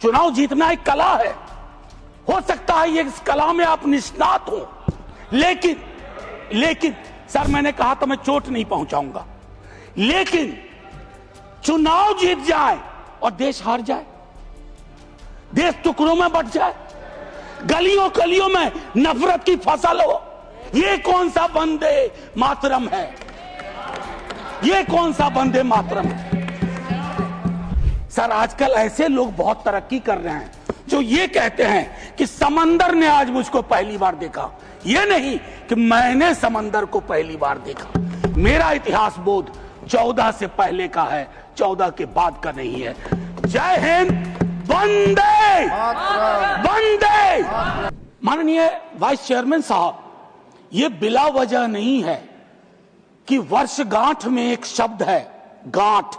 चुनाव जीतना एक कला है। हो सकता है ये इस कला में आप निष्णात हो, लेकिन सर मैंने कहा तो मैं चोट नहीं पहुंचाऊंगा, लेकिन चुनाव जीत जाए और देश हार जाए, देश टुकड़ों में बट जाए, गलियों गलियों में नफरत की फसल हो, ये कौन सा वंदे मातरम है? ये कौन सा वंदे मातरम है? सर आजकल ऐसे लोग बहुत तरक्की कर रहे हैं जो ये कहते हैं कि समंदर ने आज मुझको पहली बार देखा। ये नहीं कि मैंने समंदर को पहली बार देखा। मेरा इतिहास बोध 14 से पहले का है, 14 के बाद का नहीं है। जय हिंद, वंदे वंदे। माननीय वाइस चेयरमैन साहब, ये बिला वजह नहीं है कि वर्षगांठ में एक शब्द है गांठ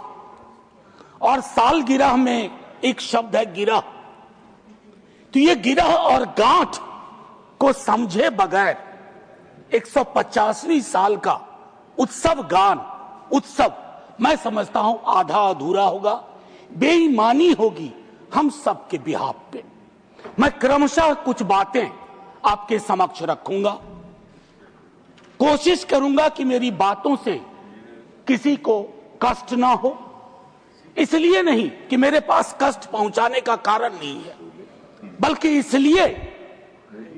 और सालगिरह में एक शब्द है गिरह। तो ये गिरह और गांठ को समझे बगैर 150वीं साल का उत्सव गान, उत्सव मैं समझता हूं आधा अधूरा होगा, बेईमानी होगी हम सबके बिहाफ पे। मैं क्रमशः कुछ बातें आपके समक्ष रखूंगा, कोशिश करूंगा कि मेरी बातों से किसी को कष्ट ना हो। इसलिए नहीं कि मेरे पास कष्ट पहुंचाने का कारण नहीं है, बल्कि इसलिए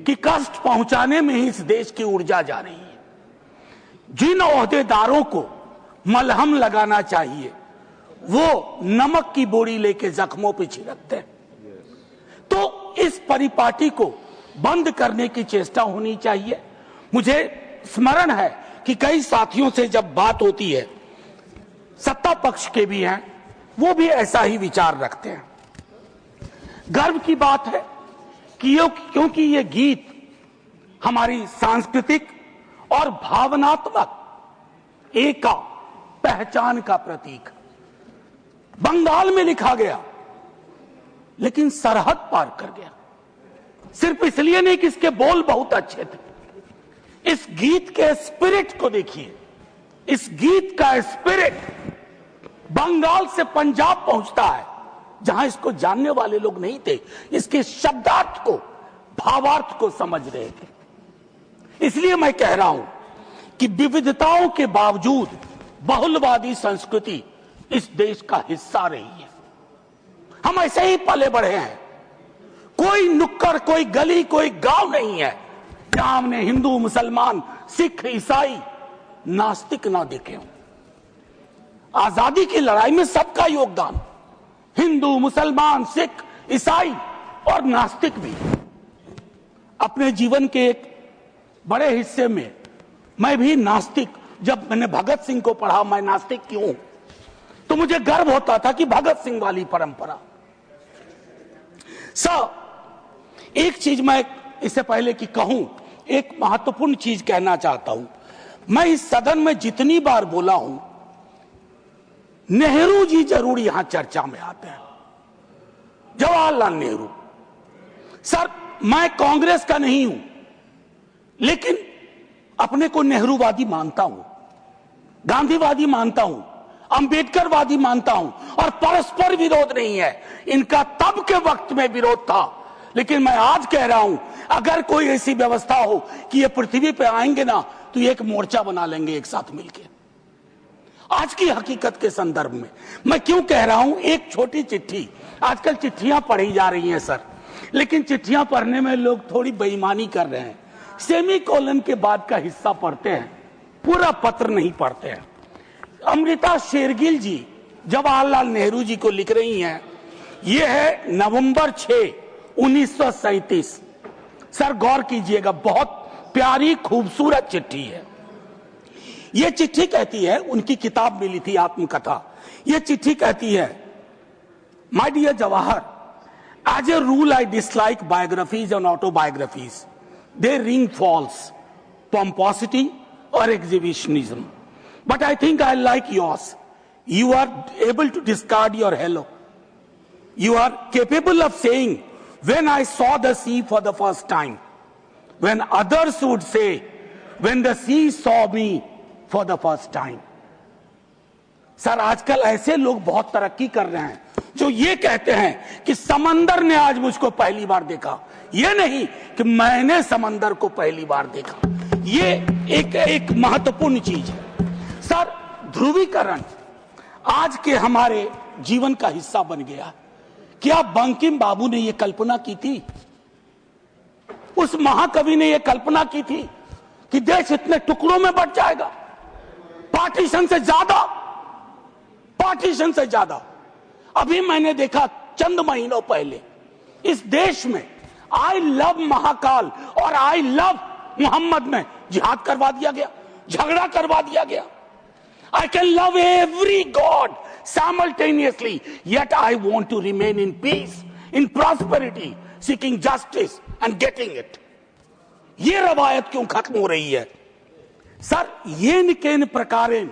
कि कष्ट पहुंचाने में ही इस देश की ऊर्जा जा रही है। जिन ओहदेदारों को मलहम लगाना चाहिए वो नमक की बोरी लेके जख्मों पे छिड़कते हैं। तो इस परिपाटी को बंद करने की चेष्टा होनी चाहिए। मुझे स्मरण है कि कई साथियों से जब बात होती है, सत्ता पक्ष के भी हैं, वो भी ऐसा ही विचार रखते हैं। गर्व की बात है कि क्योंकि ये गीत हमारी सांस्कृतिक और भावनात्मक एका पहचान का प्रतीक। बंगाल में लिखा गया लेकिन सरहद पार कर गया, सिर्फ इसलिए नहीं कि इसके बोल बहुत अच्छे थे। इस गीत के स्पिरिट को देखिए, इस गीत का स्पिरिट बंगाल से पंजाब पहुंचता है, जहां इसको जानने वाले लोग नहीं थे, इसके शब्दार्थ को, भावार्थ को समझ रहे थे। इसलिए मैं कह रहा हूं कि विविधताओं के बावजूद बहुलवादी संस्कृति इस देश का हिस्सा रही है। हम ऐसे ही पले बढ़े हैं। कोई नुक्कड़, कोई गली, कोई गांव नहीं है जहां हमने हिंदू, मुसलमान, सिख, ईसाई, नास्तिक ना देखे हों। आजादी की लड़ाई में सबका योगदान, हिंदू, मुसलमान, सिख, ईसाई और नास्तिक भी। अपने जीवन के एक बड़े हिस्से में मैं भी नास्तिक, जब मैंने भगत सिंह को पढ़ा, मैं नास्तिक क्यों, तो मुझे गर्व होता था कि भगत सिंह वाली परंपरा। एक चीज मैं इससे पहले कि कहूं, एक महत्वपूर्ण चीज कहना चाहता हूं। मैं इस सदन में जितनी बार बोला हूं, नेहरू जी जरूर यहां चर्चा में आते हैं। जवाहरलाल नेहरू। सर मैं कांग्रेस का नहीं हूं, लेकिन अपने को नेहरूवादी मानता हूं, गांधीवादी मानता हूं, अंबेडकरवादी मानता हूं, और परस्पर विरोध नहीं है। इनका तब के वक्त में विरोध था, लेकिन मैं आज कह रहा हूं अगर कोई ऐसी व्यवस्था हो कि ये पृथ्वी पे आएंगे ना, तो एक मोर्चा बना लेंगे एक साथ मिलकर। आज की हकीकत के संदर्भ में मैं क्यों कह रहा हूं, एक छोटी चिट्ठी, आजकल चिट्ठियां पढ़ी जा रही हैं सर, लेकिन चिट्ठियां पढ़ने में लोग थोड़ी बेईमानी कर रहे हैं। सेमीकोलन के बाद का हिस्सा पढ़ते हैं, पूरा पत्र नहीं पढ़ते हैं। अमृता शेरगिल जी जवाहरलाल नेहरू जी को लिख रही हैं, यह है नवंबर 6, 1937। सर गौर कीजिएगा, बहुत प्यारी खूबसूरत चिट्ठी है। यह चिट्ठी कहती है, उनकी किताब मिली थी आत्मकथा। यह चिट्ठी कहती है, my dear Jawahar, as a rule I dislike biographies and autobiographies. They ring false, pomposity or exhibitionism. But I think I like yours. You are able to discard your hello. You are capable of saying, when I saw the sea for the first time. When others would say, when the sea saw me for the first time. Sir आजकल ऐसे लोग बहुत तरक्की कर रहे हैं जो ये कहते हैं कि समंदर ने आज मुझको पहली बार देखा, ये नहीं कि मैंने समंदर को पहली बार देखा। ये एक महत्वपूर्ण चीज है सर। ध्रुवीकरण आज के हमारे जीवन का हिस्सा बन गया। क्या बंकिम बाबू ने यह कल्पना की थी, उस महाकवि ने यह कल्पना की थी कि देश इतने टुकड़ों में बंट जाएगा? पार्टीशन से ज्यादा। अभी मैंने देखा चंद महीनों पहले इस देश में आई लव महाकाल और आई लव मोहम्मद में जिहाद करवा दिया गया, झगड़ा करवा दिया गया। I can love every God simultaneously, yet I want to remain in peace, in prosperity, seeking justice and getting it. ये रवायत क्यों खत्म हो रही है सर? येन केन प्रकारेण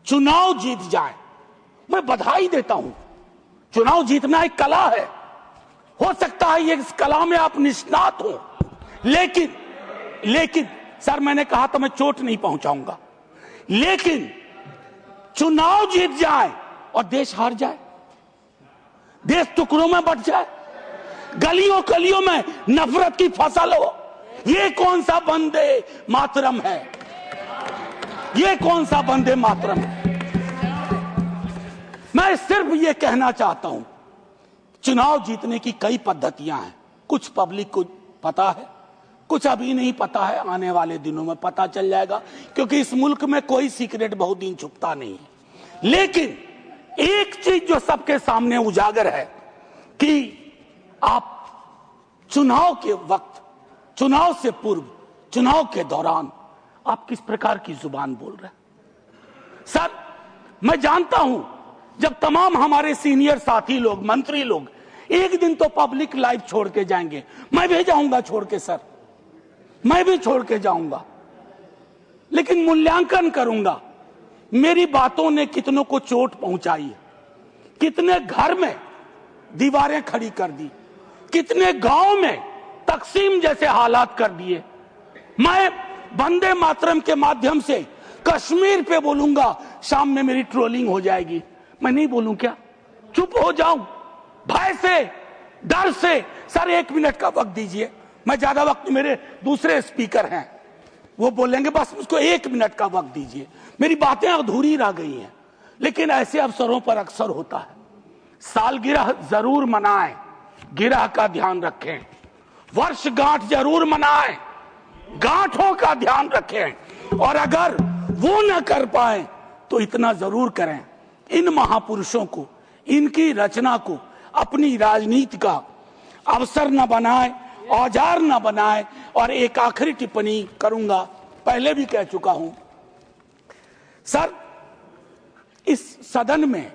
चुनाव जीत जाए, मैं बधाई देता हूं। चुनाव जीतना एक कला है, हो सकता है ये इस कला में आप निष्णात हो, लेकिन सर मैंने कहा तो मैं चोट नहीं पहुंचाऊंगा, लेकिन चुनाव जीत जाए और देश हार जाए, देश टुकड़ों में बंट जाए, गलियों गलियों में नफरत की फसल हो, ये कौन सा वंदे मातरम है? ये कौन सा वंदे मातरम है? मैं सिर्फ ये कहना चाहता हूं, चुनाव जीतने की कई पद्धतियां हैं। कुछ पब्लिक को पता है, कुछ अभी नहीं पता है, आने वाले दिनों में पता चल जाएगा, क्योंकि इस मुल्क में कोई सीक्रेट बहुत दिन छुपता नहीं है। लेकिन एक चीज जो सबके सामने उजागर है कि आप चुनाव के वक्त, चुनाव से पूर्व, चुनाव के दौरान आप किस प्रकार की जुबान बोल रहे हैं। सर मैं जानता हूं जब तमाम हमारे सीनियर साथी लोग, मंत्री लोग एक दिन तो पब्लिक लाइफ छोड़ के जाएंगे, मैं भी जाऊंगा छोड़ के सर, मैं भी छोड़ के जाऊंगा, लेकिन मूल्यांकन करूंगा मेरी बातों ने कितनों को चोट पहुंचाई है, कितने घर में दीवारें खड़ी कर दी, कितने गांव में तकसीम जैसे हालात कर दिए। मैं वंदे मातरम के माध्यम से कश्मीर पे बोलूंगा, शाम में मेरी ट्रोलिंग हो जाएगी, मैं नहीं बोलूं क्या? चुप हो जाऊं भय से, डर से? सर 1 मिनट का वक्त दीजिए, मैं ज्यादा वक्त, मेरे दूसरे स्पीकर हैं वो बोलेंगे, बस उसको 1 मिनट का वक्त दीजिए। मेरी बातें अधूरी रह गई हैं, लेकिन ऐसे अवसरों पर अक्सर होता है। सालगिरह जरूर मनाएं, गिरह का ध्यान रखें, वर्षगांठ जरूर मनाएं, गांठों का ध्यान रखें, और अगर वो न कर पाए तो इतना जरूर करें, इन महापुरुषों को, इनकी रचना को अपनी राजनीति का अवसर न बनाए, औजार न बनाए। और एक आखिरी टिप्पणी करूंगा, पहले भी कह चुका हूं सर, इस सदन में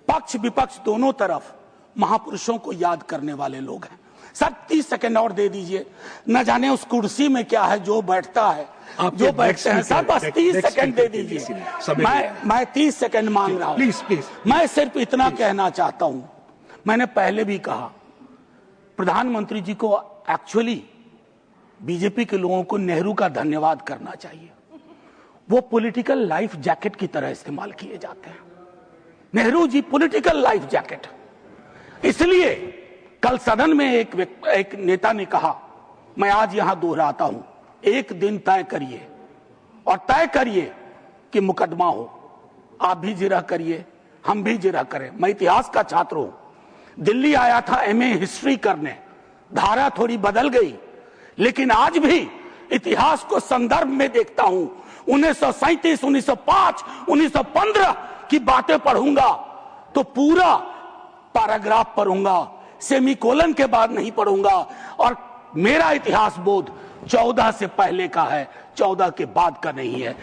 पक्ष विपक्ष दोनों तरफ महापुरुषों को याद करने वाले लोग हैं। सर 30 सेकंड और दे दीजिए, न जाने उस कुर्सी में क्या है जो बैठता है, जो बैठते हैं। सर बस 30 सेकंड दे दीजिए, मैं 30 सेकंड मांग रहा हूं। प्लीज मैं सिर्फ इतना कहना चाहता हूं, मैंने पहले भी कहा, प्रधानमंत्री जी को एक्चुअली बीजेपी के लोगों को नेहरू का धन्यवाद करना चाहिए। वो पॉलिटिकल लाइफ जैकेट की तरह इस्तेमाल किए जाते हैं। Nehru ji political life jacket. इसलिए कल सदन में एक नेता ने कहा, मैं आज यहां दोहराता हूं, एक दिन तय करिए और तय करिए कि मुकदमा हो। आप भी जिरह करिए, हम भी जिरह करें। मैं इतिहास का छात्र हूं, दिल्ली आया था एमए हिस्ट्री करने, धारा थोड़ी बदल गई, लेकिन आज भी इतिहास को संदर्भ में देखता हूं। 1937, 1905, 1915 की बातें पढ़ूंगा तो पूरा पैराग्राफ पढ़ूंगा, सेमीकोलन के बाद नहीं पढ़ूंगा। और मेरा इतिहास बोध 14 से पहले का है, 14 के बाद का नहीं है।